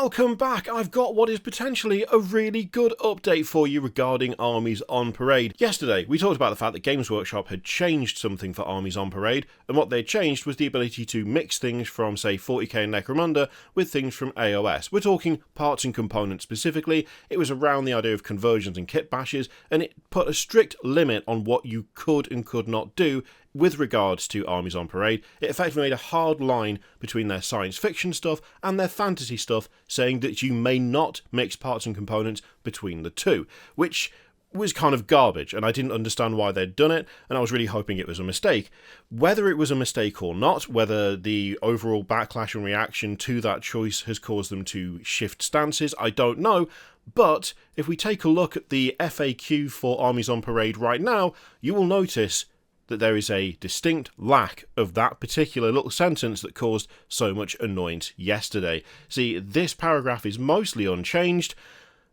Welcome back! I've got what is potentially a really good update for you regarding Armies on Parade. Yesterday, we talked about the fact that Games Workshop had changed something for Armies on Parade, and what they changed was the ability to mix things from, say, 40k and Necromunda with things from AOS. We're talking parts and components specifically. It was around the idea of conversions and kit bashes, and it put a strict limit on what you could and could not do with regards to Armies on Parade. It effectively made a hard line between their science fiction stuff and their fantasy stuff, saying that you may not mix parts and components between the two, which was kind of garbage, and I didn't understand why they'd done it, and I was really hoping it was a mistake. Whether it was a mistake or not, whether the overall backlash and reaction to that choice has caused them to shift stances, I don't know, but if we take a look at the FAQ for Armies on Parade right now, you will notice that there is a distinct lack of that particular little sentence that caused so much annoyance yesterday. See, this paragraph is mostly unchanged,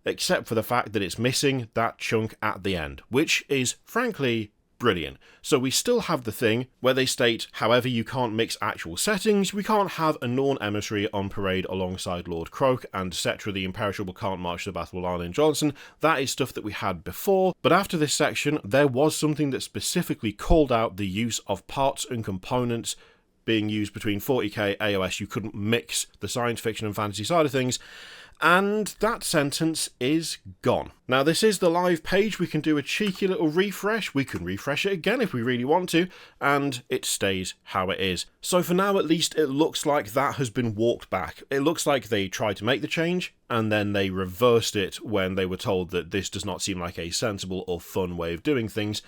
except for the fact that it's missing that chunk at the end, which is, frankly, brilliant. So we still have the thing where they state, however, you can't mix actual settings, we can't have a Norn emissary on parade alongside Lord Croak, and etc. The Imperishable can't march to the battle with Arlen Johnson. That is stuff that we had before, but after this section, there was something that specifically called out the use of parts and components being used between 40k, AOS. You couldn't mix the science fiction and fantasy side of things, and that sentence is gone. Now, this is the live page. We can do a cheeky little refresh. We can refresh it again if we really want to, and it stays how it is. So for now, at least, it looks like that has been walked back. It looks like they tried to make the change, and then they reversed it when they were told that this does not seem like a sensible or fun way of doing things,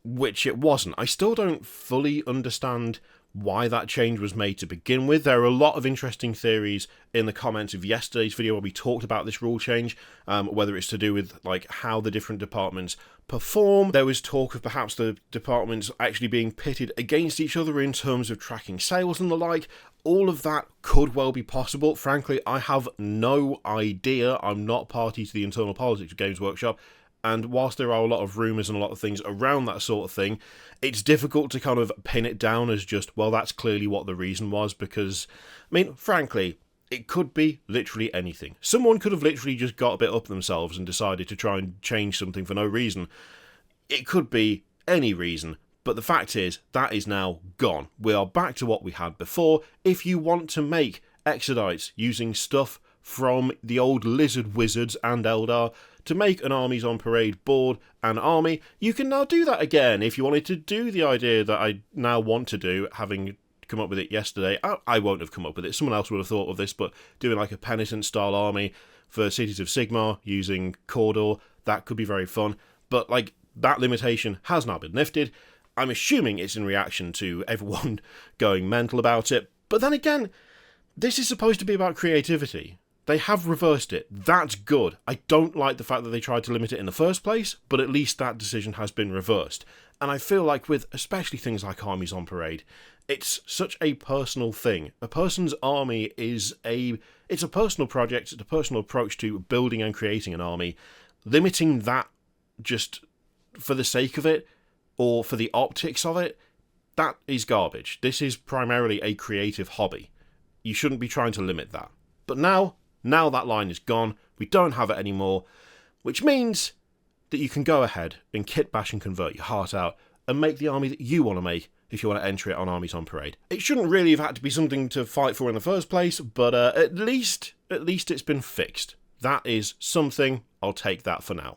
which it wasn't. I still don't fully understand why that change was made to begin with. There are a lot of interesting theories in the comments of yesterday's video where we talked about this rule change, whether it's to do with like how the different departments perform. There was talk of perhaps the departments actually being pitted against each other in terms of tracking sales and the like. All of that could well be possible. Frankly, I have no idea. I'm not party to the internal politics of Games Workshop. And whilst there are a lot of rumours and a lot of things around that sort of thing, it's difficult to kind of pin it down as just, well, that's clearly what the reason was, because, I mean, frankly, it could be literally anything. Someone could have literally just got a bit up themselves and decided to try and change something for no reason. It could be any reason, but the fact is, that is now gone. We are back to what we had before. If you want to make Exodites using stuff from the old Lizard Wizards and Eldar to make an Armies on Parade board and army, you can now do that again. If you wanted to do the idea that I now want to do, having come up with it yesterday, I won't have come up with it, someone else would have thought of this, but doing like a penitent style army for Cities of Sigmar using Cawdor, that could be very fun, but like that limitation has now been lifted. I'm assuming it's in reaction to everyone going mental about it, but then again, this is supposed to be about creativity. They have reversed it. That's good. I don't like the fact that they tried to limit it in the first place, but at least that decision has been reversed. And I feel like with especially things like Armies on Parade, it's such a personal thing. A person's army it's a personal project, it's a personal approach to building and creating an army. Limiting that just for the sake of it, or for the optics of it, that is garbage. This is primarily a creative hobby. You shouldn't be trying to limit that. But now that line is gone, we don't have it anymore, which means that you can go ahead and kit bash and convert your heart out and make the army that you want to make if you want to enter it on Armies on Parade. It shouldn't really have had to be something to fight for in the first place, but at least it's been fixed. That is something. I'll take that for now.